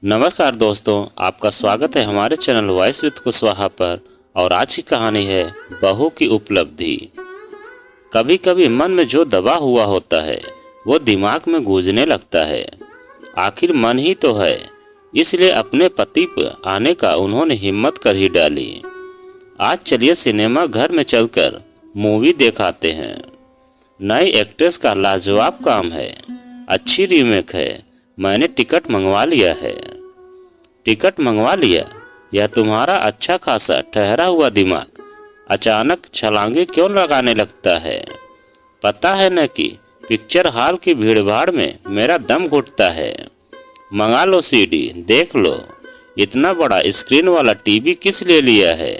नमस्कार दोस्तों, आपका स्वागत है हमारे चैनल वॉइस विद कुशवाहा पर। और आज की कहानी है बहू की उपलब्धि। कभी कभी मन में जो दबा हुआ होता है वो दिमाग में गूंजने लगता है। आखिर मन ही तो है, इसलिए अपने पति पर आने का उन्होंने हिम्मत कर ही डाली। आज चलिए सिनेमा घर में चलकर मूवी दिखाते हैं। नई एक्ट्रेस का लाजवाब काम है, अच्छी रीमेक है। मैंने टिकट मंगवा लिया है। टिकट मंगवा लिया? यह तुम्हारा अच्छा खासा ठहरा हुआ दिमाग अचानक छलांगे क्यों लगाने लगता है? पता है न कि पिक्चर हॉल की भीड़भाड़ में मेरा दम घुटता है। मंगा लो सीडी, देख लो। इतना बड़ा स्क्रीन वाला टीवी किस लिए लिया है?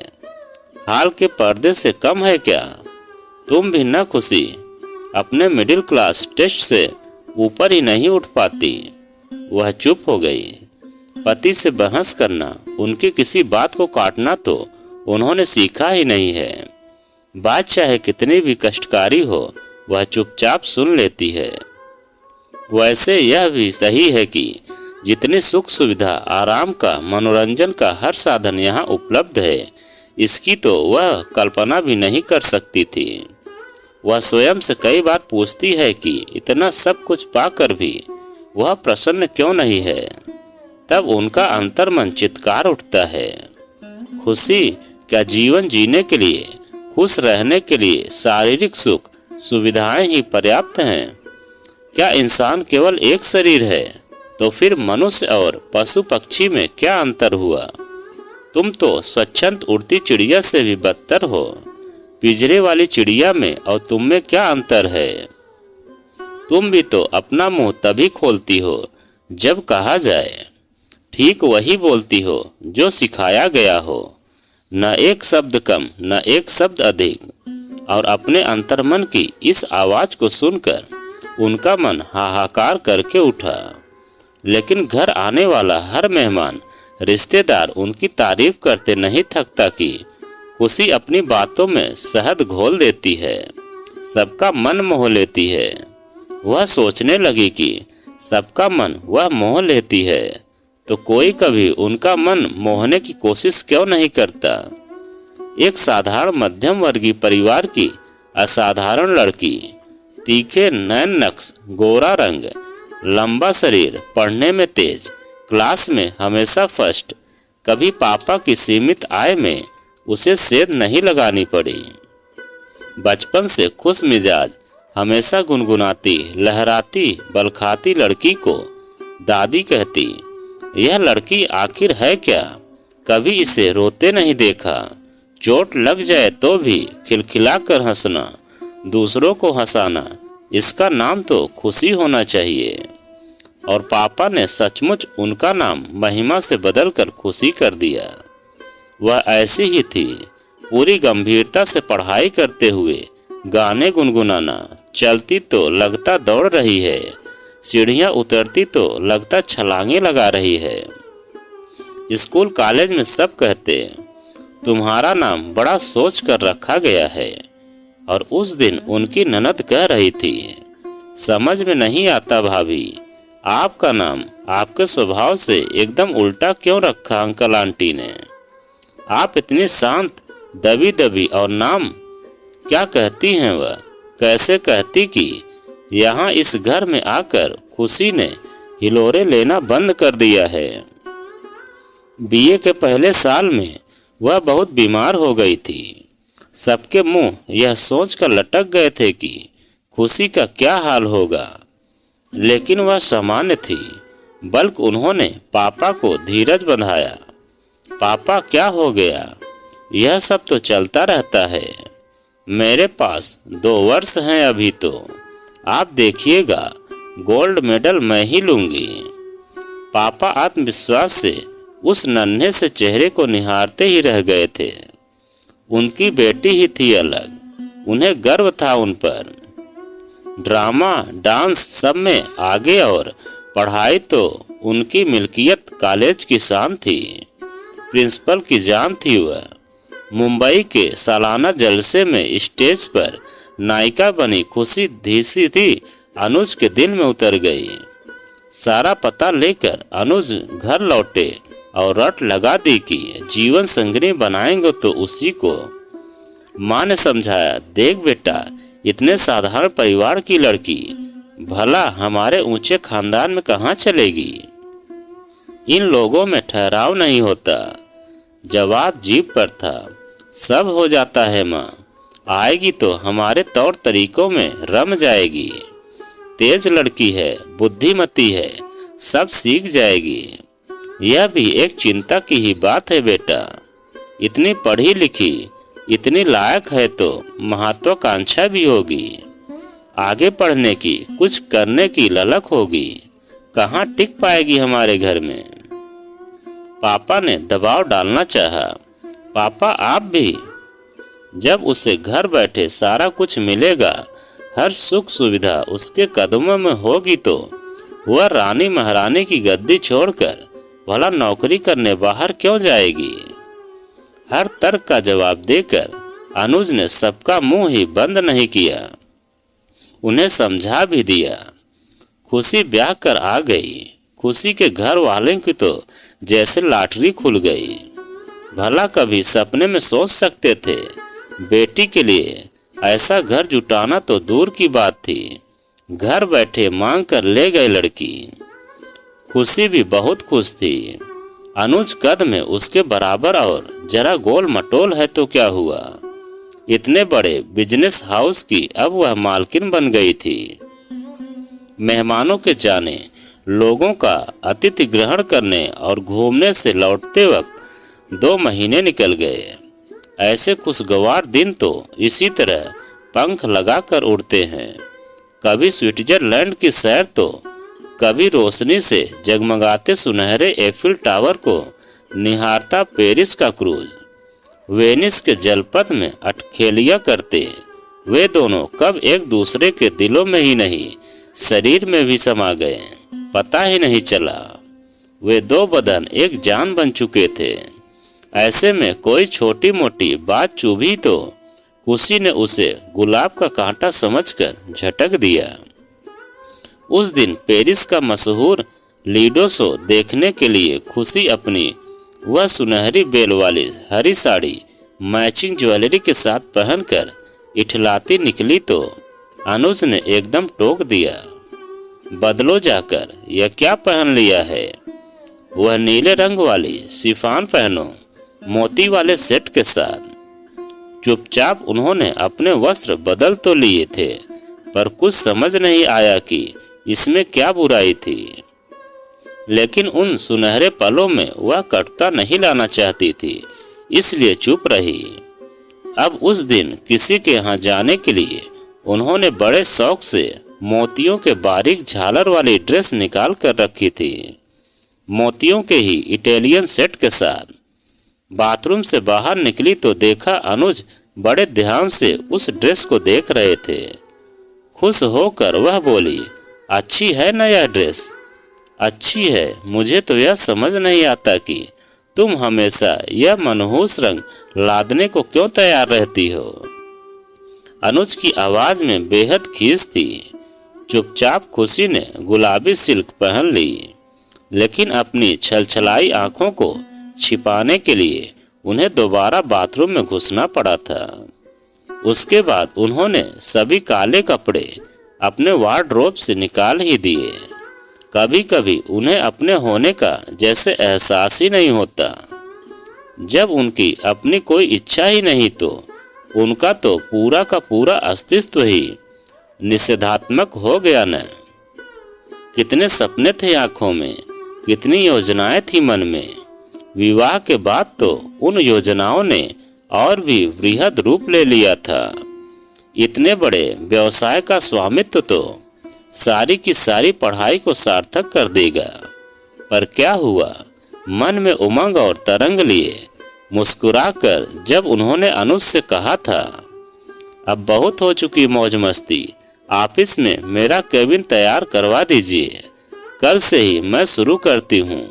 हॉल के पर्दे से कम है क्या? तुम भी न खुशी, अपने मिडिल क्लास टेस्ट से ऊपर ही नहीं उठ पाती। वह चुप हो गई। पति से बहस करना, उनकी किसी बात को काटना तो उन्होंने सीखा ही नहीं है। बात चाहे कितनी भी कष्टकारी हो, वह चुपचाप सुन लेती है। वैसे यह भी सही है कि जितनी सुख सुविधा, आराम का, मनोरंजन का हर साधन यहाँ उपलब्ध है, इसकी तो वह कल्पना भी नहीं कर सकती थी। वह स्वयं से कई बार पूछती है कि इतना सब कुछ पाकर भी वह प्रसन्न क्यों नहीं है। तब उनका अंतर्मन चित्कार उठता है, खुशी क्या जीवन जीने के लिए, खुश रहने के लिए शारीरिक सुख सुविधाएं ही पर्याप्त हैं? क्या इंसान केवल एक शरीर है? तो फिर मनुष्य और पशु पक्षी में क्या अंतर हुआ? तुम तो स्वच्छंद उड़ती चिड़िया से भी बदतर हो। पिंजरे वाली चिड़िया में और तुम में क्या अंतर है? तुम भी तो अपना मुंह तभी खोलती हो जब कहा जाए, ठीक वही बोलती हो जो सिखाया गया हो। न एक शब्द कम, न एक शब्द अधिक। और अपने अंतर्मन की इस आवाज को सुनकर उनका मन हाहाकार करके उठा। लेकिन घर आने वाला हर मेहमान, रिश्तेदार उनकी तारीफ करते नहीं थकता कि खुशी अपनी बातों में शहद घोल देती है, सबका मन मोह लेती है। वह सोचने लगी कि सबका मन वह मोह लेती है, तो कोई कभी उनका मन मोहने की कोशिश क्यों नहीं करता? एक साधारण मध्यम वर्गीय परिवार की असाधारण लड़की, तीखे नैन नक्श, गोरा रंग, लंबा शरीर, पढ़ने में तेज, क्लास में हमेशा फर्स्ट। कभी पापा की सीमित आय में उसे सेध नहीं लगानी पड़ी। बचपन से खुश मिजाज, हमेशा गुनगुनाती, लहराती, बलखाती लड़की को दादी कहती। यह लड़की आखिर है क्या? कभी इसे रोते नहीं देखा। चोट लग जाए तो भी खिलखिलाकर हंसना, दूसरों को हंसाना, इसका नाम तो खुशी होना चाहिए। और पापा ने सचमुच उनका नाम महिमा से बदलकर खुशी कर दिया। वह ऐसी ही थी, पूरी गंभीरता से पढ़ाई करते हुए गाने गुनगुनाना। चलती तो लगता दौड़ रही है, सीढ़ियां उतरती तो लगता छलांगे लगा रही है। स्कूल कॉलेज में सब कहते, तुम्हारा नाम बड़ा सोच कर रखा गया है। और उस दिन उनकी ननद कह रही थी, समझ में नहीं आता भाभी, आपका नाम आपके स्वभाव से एकदम उल्टा क्यों रखा अंकल आंटी ने? आप इतनी शांत, दबी दबी, और नाम क्या कहती हैं वह? कैसे कहती कि यहाँ इस घर में आकर खुशी ने हिलोरे लेना बंद कर दिया है। बीए के पहले साल में वह बहुत बीमार हो गई थी। सबके मुंह यह सोचकर लटक गए थे कि खुशी का क्या हाल होगा। लेकिन वह सामान्य थी, बल्कि उन्होंने पापा को धीरज बंधाया। पापा क्या हो गया? यह सब तो चलता रहता है। मेरे पास 2 वर्ष हैं अभी, तो आप देखिएगा गोल्ड मेडल मैं ही लूंगी। पापा आत्मविश्वास से उस नन्हे से चेहरे को निहारते ही रह गए थे। उनकी बेटी ही थी अलग, उन्हें गर्व था उन पर। ड्रामा, डांस सब में आगे, और पढ़ाई तो उनकी मिल्कियत, कॉलेज की शान थी, प्रिंसिपल की जान थी वह। मुंबई के सालाना जलसे में स्टेज पर नायिका बनी खुशी धीसी थी अनुज के दिल में उतर गई। सारा पता लेकर अनुज घर लौटे और रट लगा दी कि जीवन संगिनी बनाएंगे तो उसी को। माँ ने समझाया, देख बेटा, इतने साधारण परिवार की लड़की भला हमारे ऊंचे खानदान में कहाँ चलेगी। इन लोगों में ठहराव नहीं होता। जवाब जीभ पर था, सब हो जाता है माँ, आएगी तो हमारे तौर तरीकों में रम जाएगी। तेज लड़की है, बुद्धिमती है, सब सीख जाएगी। यह भी एक चिंता की ही बात है बेटा। इतनी पढ़ी लिखी, इतनी लायक है तो महत्वाकांक्षा भी होगी। आगे पढ़ने की, कुछ करने की ललक होगी। कहाँ टिक पाएगी हमारे घर में। पापा ने दबाव डालना चाहा, पापा आप भी। जब उसे घर बैठे सारा कुछ मिलेगा, हर सुख सुविधा उसके कदमों में होगी, तो वह रानी महारानी की गद्दी छोड़कर भला नौकरी करने बाहर क्यों जाएगी। हर तर्क का जवाब देकर अनुज ने सबका मुंह ही बंद नहीं किया, उन्हें समझा भी दिया। खुशी ब्याह कर आ गई। खुशी के घर वाले की तो जैसे लॉटरी खुल गई। भला कभी सपने में सोच सकते थे बेटी के लिए ऐसा घर जुटाना तो दूर की बात थी। घर बैठे मांग कर ले गए लड़की। खुशी भी बहुत खुश थी। अनुज कद में उसके बराबर और जरा गोल मटोल है तो क्या हुआ। इतने बड़े बिजनेस हाउस की अब वह मालकिन बन गई थी। मेहमानों के जाने, लोगों का अतिथि ग्रहण करने और घूमने से लौटते वक्त 2 महीने निकल गए। ऐसे खुशगवार दिन तो इसी तरह पंख लगाकर उड़ते हैं। कभी स्विट्जरलैंड की सैर तो कभी रोशनी से जगमगाते सुनहरे एफिल टावर को निहारता पेरिस का क्रूज। वेनिस के जलपथ में अटखेलियां करते वे दोनों कब एक दूसरे के दिलों में ही नहीं, शरीर में भी समा गए, पता ही नहीं चला। वे 2 बदन एक जान बन चुके थे। ऐसे में कोई छोटी मोटी बात चुभी तो खुशी ने उसे गुलाब का कांटा समझकर झटक दिया। उस दिन पेरिस का मशहूर लीडो शो देखने के लिए खुशी अपनी वह सुनहरी बेल वाली हरी साड़ी मैचिंग ज्वेलरी के साथ पहनकर इठलाती निकली तो अनुज ने एकदम टोक दिया, बदलो जाकर, यह क्या पहन लिया है। वह नीले रंग वाली शिफॉन पहनो, मोती वाले सेट के साथ। चुपचाप उन्होंने अपने वस्त्र बदल तो लिए थे, पर कुछ समझ नहीं आया कि इसमें क्या बुराई थी। लेकिन उन सुनहरे पलों में वह कटुता नहीं लाना चाहती थी, इसलिए चुप रही। अब उस दिन किसी के यहाँ जाने के लिए उन्होंने बड़े शौक से मोतियों के बारीक झालर वाली ड्रेस निकाल कर रखी थी, मोतियों के ही इटालियन सेट के साथ। बाथरूम से बाहर निकली तो देखा अनुज बड़े ध्यान से उस ड्रेस को देख रहे थे। खुश होकर वह बोली, अच्छी है ना यह ड्रेस। अच्छी है, मुझे तो यह समझ नहीं आता कि तुम हमेशा यह मनहूस रंग लादने को क्यों तैयार रहती हो। अनुज की आवाज में बेहद खीस थी। चुपचाप खुशी ने गुलाबी सिल्क पहन ली, लेकिन अपनी छलछलाई आंखों को छिपाने के लिए उन्हें दोबारा बाथरूम में घुसना पड़ा था। उसके बाद उन्होंने सभी काले कपड़े अपने वार्डरोब से निकाल ही दिए। कभी कभी उन्हें अपने होने का जैसे एहसास ही नहीं होता। जब उनकी अपनी कोई इच्छा ही नहीं तो उनका तो पूरा का पूरा अस्तित्व ही निषेधात्मक हो गया न। कितने सपने थे आंखों में, कितनी योजनाएं थी मन में। विवाह के बाद तो उन योजनाओं ने और भी वृहद रूप ले लिया था। इतने बड़े व्यवसाय का स्वामित्व तो सारी की सारी पढ़ाई को सार्थक कर देगा। पर क्या हुआ, मन में उमंग और तरंग लिए मुस्कुराकर जब उन्होंने अनुज से कहा था, अब बहुत हो चुकी मौज मस्ती, ऑफिस में मेरा केबिन तैयार करवा दीजिए, कल से ही मैं शुरू करती हूँ,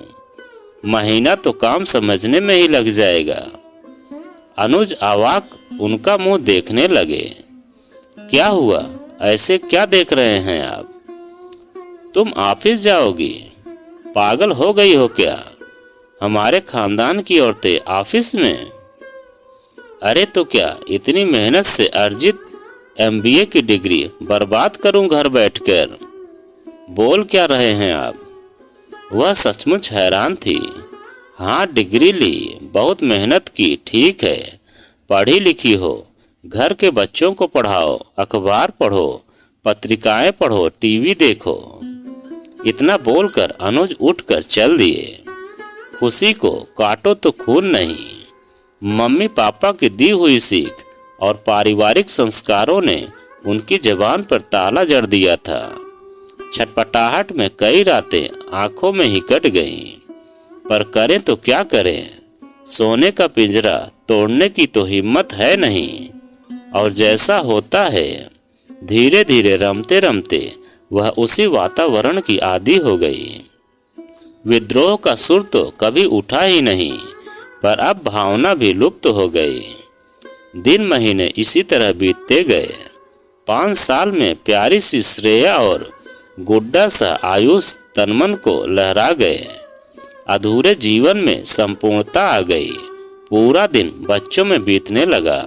महीना तो काम समझने में ही लग जाएगा। अनुज अवाक उनका मुंह देखने लगे। क्या हुआ, ऐसे क्या देख रहे हैं आप। तुम ऑफिस जाओगी? पागल हो गई हो क्या? हमारे खानदान की औरतें ऑफिस में? अरे तो क्या इतनी मेहनत से अर्जित एमबीए की डिग्री बर्बाद करूं घर बैठकर? बोल क्या रहे हैं आप? वह सचमुच हैरान थी। हाँ, डिग्री ली, बहुत मेहनत की, ठीक है, पढ़ी लिखी हो, घर के बच्चों को पढ़ाओ, अखबार पढ़ो, पत्रिकाएं पढ़ो, टीवी देखो। इतना बोलकर अनुज उठकर चल दिए। खुशी को काटो तो खून नहीं। मम्मी पापा की दी हुई सीख और पारिवारिक संस्कारों ने उनकी जबान पर ताला जड़ दिया था। छटपटाहट में कई रातें आंखों में ही कट गईं। पर करें तो क्या करें? सोने का पिंजरा तोड़ने की तो हिम्मत है नहीं। और जैसा होता है, धीरे धीरे रमते रमते वह उसी वातावरण की आदी हो गई। विद्रोह का सुर तो कभी उठा ही नहीं, पर अब भावना भी लुप्त हो गई। दिन महीने इसी तरह बीतते गए। 5 साल में प्यारी सी श्रेया और गुड्डा सा आयुष तनमन को लहरा गए। अधूरे जीवन में संपूर्णता आ गई। पूरा दिन बच्चों में बीतने लगा,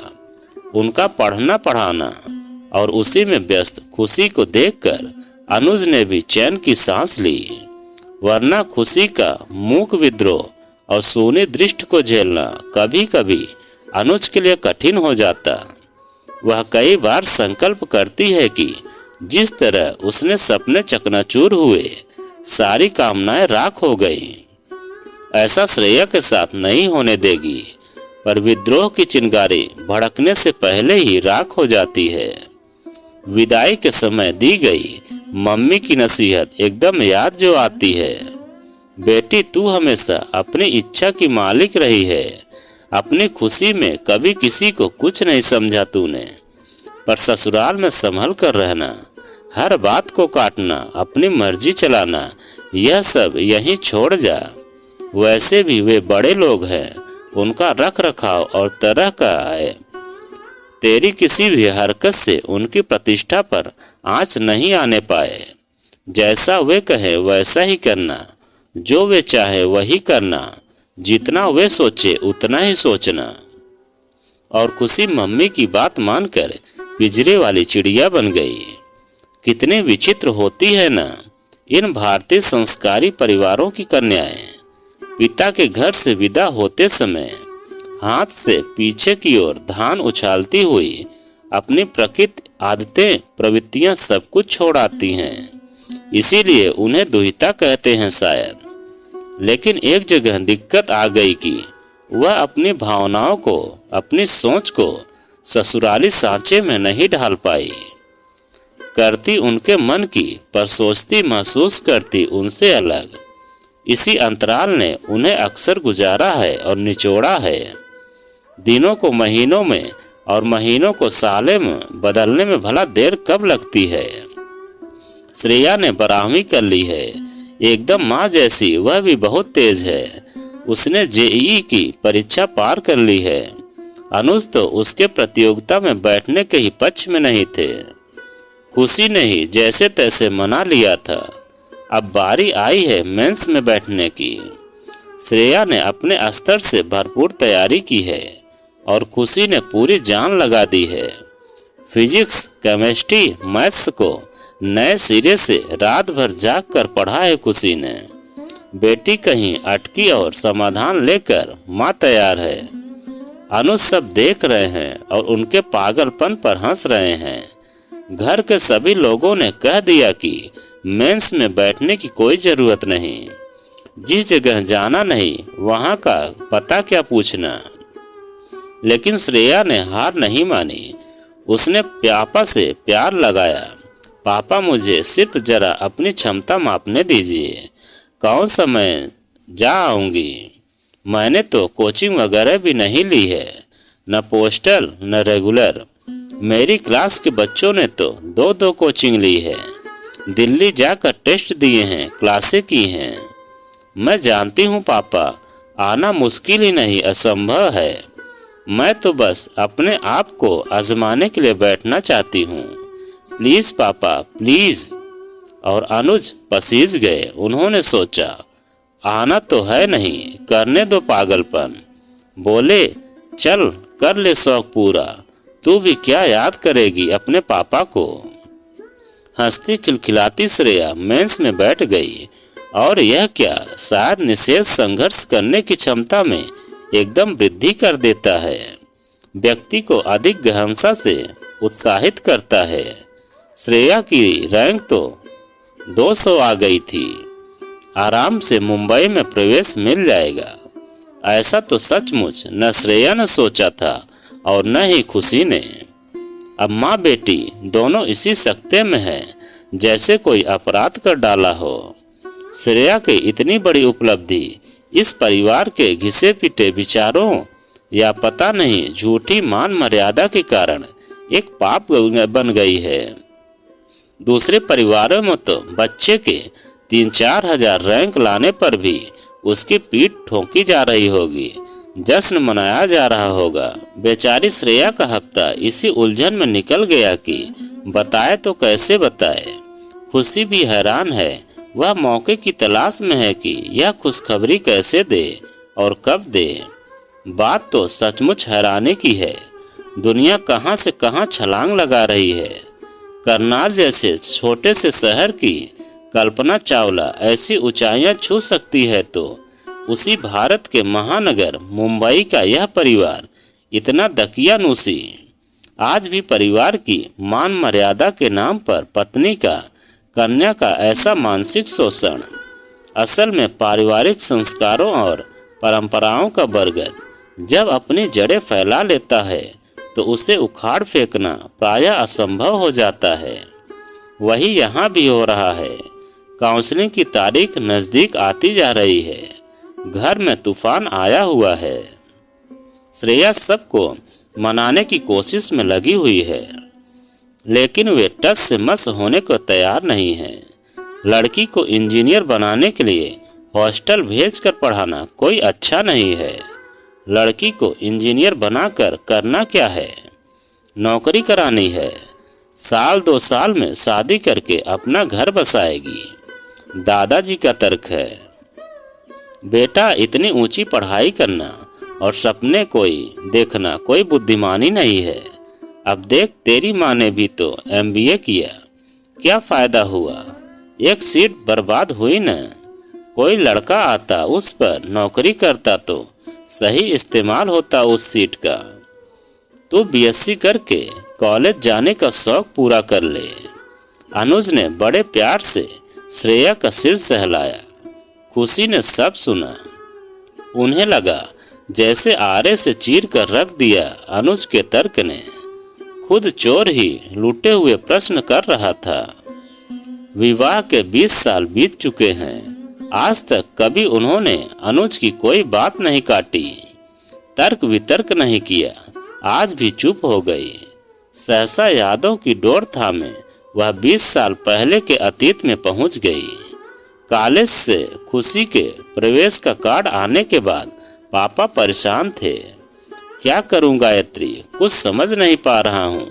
उनका पढ़ना पढ़ाना, और उसी में व्यस्त खुशी को देखकर अनुज ने भी चैन की सांस ली। वरना खुशी का मूक विद्रोह और सूनी दृष्टि को झेलना कभी कभी अनुज के लिए कठिन हो जाता। वह कई बार संकल्प करती है कि जिस तरह उसने सपने चकनाचूर हुए, सारी कामनाएं राख हो गई, ऐसा श्रेया के साथ नहीं होने देगी। पर विद्रोह की चिंगारी भड़कने से पहले ही राख हो जाती है। विदाई के समय दी गई मम्मी की नसीहत एकदम याद जो आती है। बेटी, तू हमेशा अपनी इच्छा की मालिक रही है। अपनी खुशी में कभी किसी को कुछ नहीं समझा तूने, पर ससुराल में संभल कर रहना, हर बात को काटना, अपनी मर्जी चलाना, यह सब यहीं छोड़ जा। वैसे भी वे बड़े लोग हैं, उनका रख रखाव और तरह का है। तेरी किसी भी हरकत से उनकी प्रतिष्ठा पर आंच नहीं आने पाए। जैसा वे कहें वैसा ही करना, जो वे चाहे वही करना, जितना वे सोचे उतना ही सोचना। और खुशी मम्मी की बात मानकर पिंजरे वाली चिड़िया बन गई। कितनी विचित्र होती है ना इन भारतीय संस्कारी परिवारों की कन्याएं। पिता के घर से विदा होते समय हाथ से पीछे की ओर धान उछालती हुई अपनी प्रकृति, आदतें, प्रवृत्तियां सब कुछ छोड़ आती हैं। इसीलिए उन्हें दुहिता कहते हैं शायद। लेकिन एक जगह दिक्कत आ गई कि वह अपनी भावनाओं को, अपनी सोच को ससुराली सांचे में नहीं ढाल पाई। करती उनके मन की, पर सोचती महसूस करती उनसे अलग। इसी अंतराल ने उन्हें अक्सर गुजारा है और निचोड़ा है। दिनों को महीनों में और महीनों को सालों में बदलने में भला देर कब लगती है। श्रेया ने 12वीं कर ली है, एकदम माँ जैसी। वह भी बहुत तेज है। उसने जेईई की परीक्षा पार कर ली है। अनुज तो उसके प्रतियोगिता में बैठने के ही पक्ष में नहीं थे। खुशी ने ही जैसे तैसे मना लिया था। अब बारी आई है मेंस में बैठने की। श्रेया ने अपने स्तर से भरपूर तैयारी की है और खुशी ने पूरी जान लगा दी है। फिजिक्स, केमिस्ट्री, मैथ्स को नए सिरे से रात भर जाग कर पढ़ा है खुशी ने। बेटी कहीं अटकी और समाधान लेकर माँ तैयार है। अनुज सब देख रहे हैं और उनके पागलपन पर हंस रहे हैं। घर के सभी लोगों ने कह दिया कि मेंस में बैठने की कोई जरूरत नहीं। जिस जगह जाना नहीं वहां का पता क्या पूछना। लेकिन श्रेया ने हार नहीं मानी। उसने पापा से प्यार लगाया। पापा, मुझे सिर्फ जरा अपनी क्षमता मापने दीजिए, कौन सा मैं जा आऊंगी। मैंने तो कोचिंग वगैरह भी नहीं ली है, न पोस्टल न रेगुलर। मेरी क्लास के बच्चों ने तो 2-2 कोचिंग ली है, दिल्ली जाकर टेस्ट दिए हैं, क्लासें की हैं। मैं जानती हूँ पापा, आना मुश्किल ही नहीं असंभव है। मैं तो बस अपने आप को आजमाने के लिए बैठना चाहती हूँ। प्लीज पापा, प्लीज। और अनुज पसीज गए। उन्होंने सोचा, आना तो है नहीं, करने दो पागलपन। बोले, चल कर ले शौक पूरा, तू भी क्या याद करेगी अपने पापा को। हंसती खिलखिलाती श्रेया मेंस में बैठ गई। और यह क्या, शायद निषेध संघर्ष करने की क्षमता में एकदम वृद्धि कर देता है, व्यक्ति को अधिक गहनता से उत्साहित करता है। श्रेया की रैंक तो 200 आ गई थी। आराम से मुंबई में प्रवेश मिल जाएगा, ऐसा तो सचमुच न श्रेया ने सोचा था और न ही खुशी ने। अब माँ बेटी दोनों इसी सकते में हैं जैसे कोई अपराध कर डाला हो। श्रेया की इतनी बड़ी उपलब्धि इस परिवार के घिसे पिटे विचारों या पता नहीं झूठी मान मर्यादा के कारण एक पाप बन गई है। दूसरे परिवारों में तो बच्चे के 3-4 हजार रैंक लाने पर भी उसकी पीठ ठोकी जा रही होगी, जश्न मनाया जा रहा होगा। बेचारी श्रेया का हफ्ता इसी उलझन में निकल गया कि बताए तो कैसे बताए। खुशी भी हैरान है, वह मौके की तलाश में है कि यह खुशखबरी कैसे दे और कब दे। बात तो सचमुच हैरानी की है। दुनिया कहां से कहां छलांग लगा रही है। करनाल जैसे छोटे से शहर की कल्पना चावला ऐसी ऊंचाइयां छू सकती है, तो उसी भारत के महानगर मुंबई का यह परिवार इतना दकियानूसी। आज भी परिवार की मान मर्यादा के नाम पर पत्नी का, कन्या का ऐसा मानसिक शोषण। असल में पारिवारिक संस्कारों और परंपराओं का बरगद जब अपनी जड़ें फैला लेता है तो उसे उखाड़ फेंकना प्रायः असंभव हो जाता है। वही यहाँ भी हो रहा है। काउंसलिंग की तारीख नज़दीक आती जा रही है। घर में तूफान आया हुआ है। श्रेया सबको मनाने की कोशिश में लगी हुई है, लेकिन वे टस से मस होने को तैयार नहीं है। लड़की को इंजीनियर बनाने के लिए हॉस्टल भेजकर पढ़ाना कोई अच्छा नहीं है। लड़की को इंजीनियर बनाकर करना क्या है? नौकरी करानी है। 1-2 साल में शादी करके अपना घर बसाएगी। दादाजी का तर्क है, बेटा इतनी ऊंची पढ़ाई करना और सपने कोई देखना कोई बुद्धिमानी नहीं है। अब देख, तेरी माँ ने भी तो MBA किया, क्या फायदा हुआ? एक सीट बर्बाद हुई न। कोई लड़का आता उस पर नौकरी करता तो सही इस्तेमाल होता उस सीट का। तू BSc करके कॉलेज जाने का शौक पूरा कर ले। अनुज ने बड़े प्यार से श्रेया का सिर सहलाया। खुशी ने सब सुना। उन्हें लगा जैसे आरे से चीर कर रख दिया। अनुज के तर्क ने खुद चोर ही लूटे हुए प्रश्न कर रहा था। विवाह के 20 साल बीत चुके हैं। आज तक कभी उन्होंने अनुज की कोई बात नहीं काटी, तर्क वितर्क नहीं किया। आज भी चुप हो गई। सहसा यादों की डोर थामे वह 20 साल पहले के अतीत में पहुंच गई। कॉलेज से खुशी के प्रवेश का कार्ड आने के बाद पापा परेशान थे। क्या करूं गायत्री, कुछ समझ नहीं पा रहा हूं।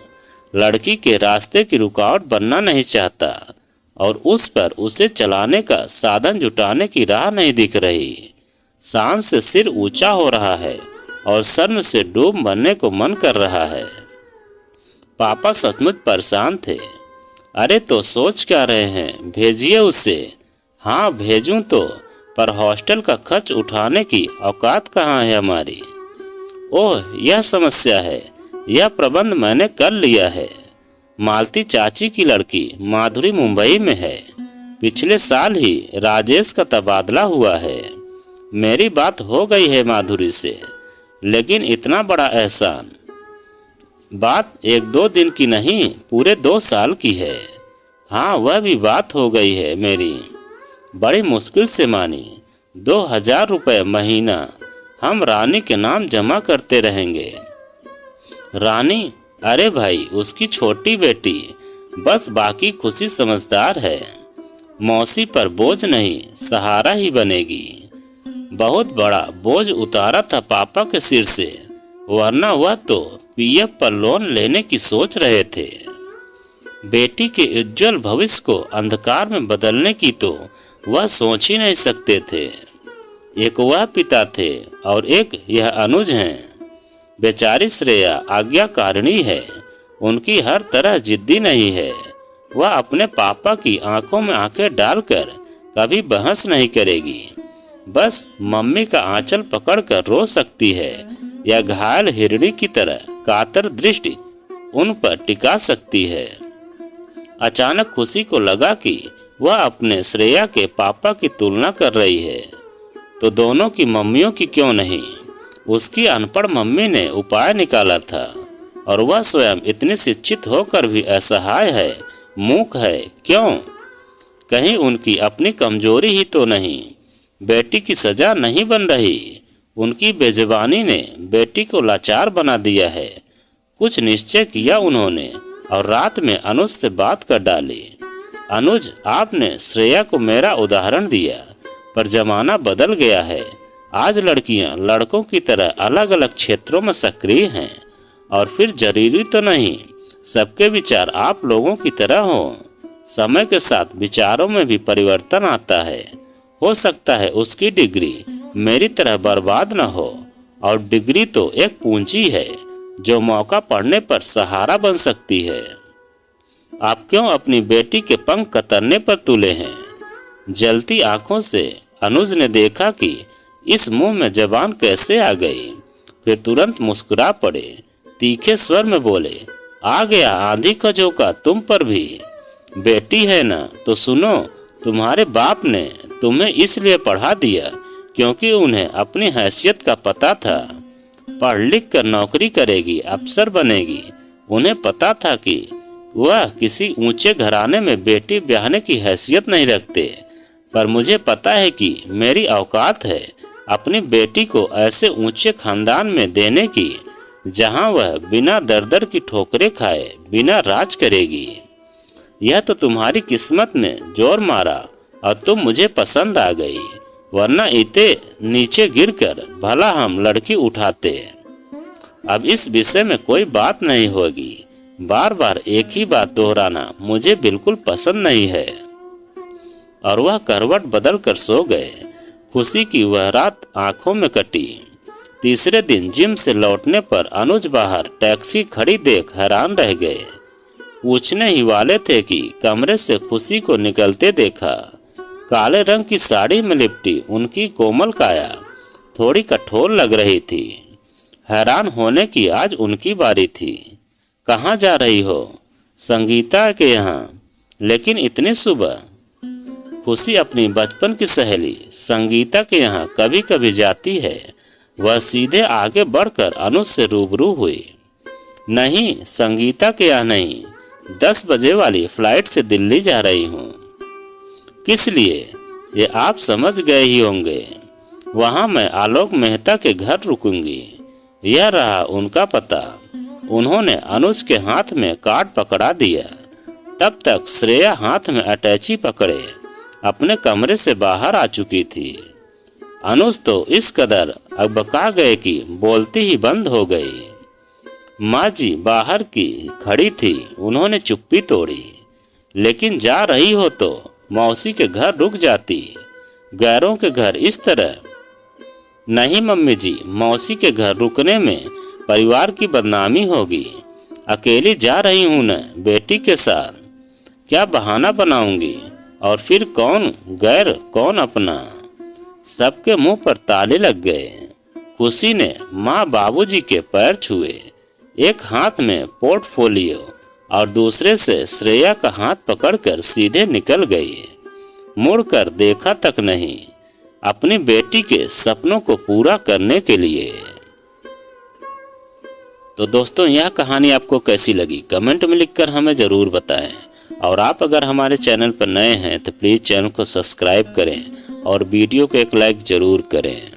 लड़की के रास्ते की रुकावट बनना नहीं चाहता और उस पर उसे चलाने का साधन जुटाने की राह नहीं दिख रही। शान से सिर ऊंचा हो रहा है और शर्म से डूब मरने को मन कर रहा है। पापा सचमुच परेशान थे। अरे तो सोच क्या रहे हैं, भेजिए उसे। हाँ भेजूं तो, पर हॉस्टल का खर्च उठाने की औकात कहाँ है हमारी। ओह, यह समस्या है। यह प्रबंध मैंने कर लिया है। मालती चाची की लड़की माधुरी मुंबई में है। पिछले साल ही राजेश का तबादला हुआ है। मेरी बात हो गई है माधुरी से, लेकिन इतना बड़ा एहसान, बात 1-2 दिन की नहीं, पूरे 2 साल की है। हाँ, वह भी बात हो गई है मेरी। बड़ी मुश्किल से मानी। 2000 रुपये महीना हम रानी के नाम जमा करते रहेंगे। रानी? अरे भाई, उसकी छोटी बेटी। बस बाकी खुशी समझदार है। मौसी पर बोझ नहीं, सहारा ही बनेगी। बहुत बड़ा बोझ उतारा था पापा के सिर से, वरना वह तो PF पर लोन लेने की सोच रहे थे। बेटी के उज्जवल भविष्य को अंधकार में बदलने की तो वह सोच ही नहीं सकते थे। एक वह पिता थे और एक यह अनुज हैं। बेचारी श्रेया आज्ञाकारिणी है, उनकी हर तरह जिद्दी नहीं है। वह अपने पापा की आंखों में आंखें डालकर कभी बहस नहीं करेगी, बस मम्मी का आंचल पकड़कर रो सकती है या घायल हिरणी की तरह कातर दृष्टि उन पर टिका सकती है। अचानक खुशी को लगा कि वह अपने श्रेया के पापा की तुलना कर रही है, तो दोनों की मम्मियों की क्यों नहीं। उसकी अनपढ़ मम्मी ने उपाय निकाला था और वह स्वयं इतनी शिक्षित होकर भी असहाय है, मूक है। क्यों? कहीं उनकी अपनी कमजोरी ही तो नहीं। बेटी की सजा नहीं बन रही, उनकी बेजुबानी ने बेटी को लाचार बना दिया है। कुछ निश्चय किया उन्होंने और रात में अनुज से बात कर डाली। अनुज, आपने श्रेया को मेरा उदाहरण दिया, पर जमाना बदल गया है। आज लड़कियां लड़कों की तरह अलग अलग क्षेत्रों में सक्रिय हैं, और फिर जरूरी तो नहीं सबके विचार आप लोगों की तरह हो। समय के साथ विचारों में भी परिवर्तन आता है। हो सकता है उसकी डिग्री मेरी तरह बर्बाद न हो, और डिग्री तो एक पूंजी है जो मौका पड़ने पर सहारा बन सकती है। आप क्यों अपनी बेटी के पंख कतरने पर तुले हैं? जलती आंखों से अनुज ने देखा कि इस मुंह में जबान कैसे आ गई, फिर तुरंत मुस्कुरा पड़े। तीखे स्वर में बोले, आ गया आंधी का झोंका तुम पर भी। बेटी है ना तो सुनो, तुम्हारे बाप ने तुम्हें इसलिए पढ़ा दिया क्योंकि उन्हें अपनी हैसियत का पता था। पढ़ लिख कर नौकरी करेगी, अफसर बनेगी। उन्हें पता था कि वह किसी ऊंचे घराने में बेटी ब्याहने की हैसियत नहीं रखते, पर मुझे पता है कि मेरी औकात है अपनी बेटी को ऐसे ऊंचे खानदान में देने की जहां वह बिना दर दर की ठोकरें खाए बिना राज करेगी। यह तो तुम्हारी किस्मत ने जोर मारा और तुम मुझे पसंद आ गई, वरना इतने नीचे गिरकर भला हम लड़की उठाते। अब इस विषय में कोई बात नहीं होगी। बार बार एक ही बात दोहराना मुझे बिल्कुल पसंद नहीं है। और वह करवट बदल कर सो गए। खुशी की वह रात आंखों में कटी। तीसरे दिन जिम से लौटने पर अनुज बाहर टैक्सी खड़ी देख हैरान रह गए। पूछने ही वाले थे कि कमरे से खुशी को निकलते देखा। काले रंग की साड़ी में लिपटी उनकी कोमल काया थोड़ी कठोर लग रही थी। हैरान होने की आज उनकी बारी थी। कहाँ जा रही हो? संगीता के यहाँ। लेकिन इतनी सुबह? खुशी अपनी बचपन की सहेली संगीता के यहाँ कभी कभी जाती है। वह सीधे आगे बढ़कर अनुज से रूबरू हुई। नहीं, संगीता के यहाँ नहीं, 10 बजे वाली फ्लाइट से दिल्ली जा रही हूँ। किस लिए? ये आप समझ गए ही होंगे। वहाँ मैं आलोक मेहता के घर रुकूंगी। यह रहा उनका पता। उन्होंने अनुज के हाथ में कार्ड पकड़ा दिया। तब तक श्रेया हाथ में अटैची पकड़े अपने कमरे से बाहर आ चुकी थी। अनुज तो इस कदर अकबका गए कि बोलती ही बंद हो गई। माँ जी बाहर की खड़ी थी, उन्होंने चुप्पी तोड़ी। लेकिन जा रही हो तो मौसी के घर रुक जाती, गैरों के घर इस तरह। नहीं मम्मी जी, मौसी के घर रुकने में परिवार की बदनामी होगी। अकेली जा रही हूँ न बेटी के साथ, क्या बहाना बनाऊंगी? और फिर कौन गैर कौन अपना? सबके मुंह पर ताले लग गए। खुशी ने माँ बाबूजी के पैर छुए। एक हाथ में पोर्टफोलियो और दूसरे से श्रेया का हाथ पकड़कर सीधे निकल गई। मुड़कर देखा तक नहीं, अपनी बेटी के सपनों को पूरा करने के लिए। तो दोस्तों, यह कहानी आपको कैसी लगी कमेंट में लिखकर हमें ज़रूर बताएं। और आप अगर हमारे चैनल पर नए हैं तो प्लीज़ चैनल को सब्सक्राइब करें और वीडियो को एक लाइक ज़रूर करें।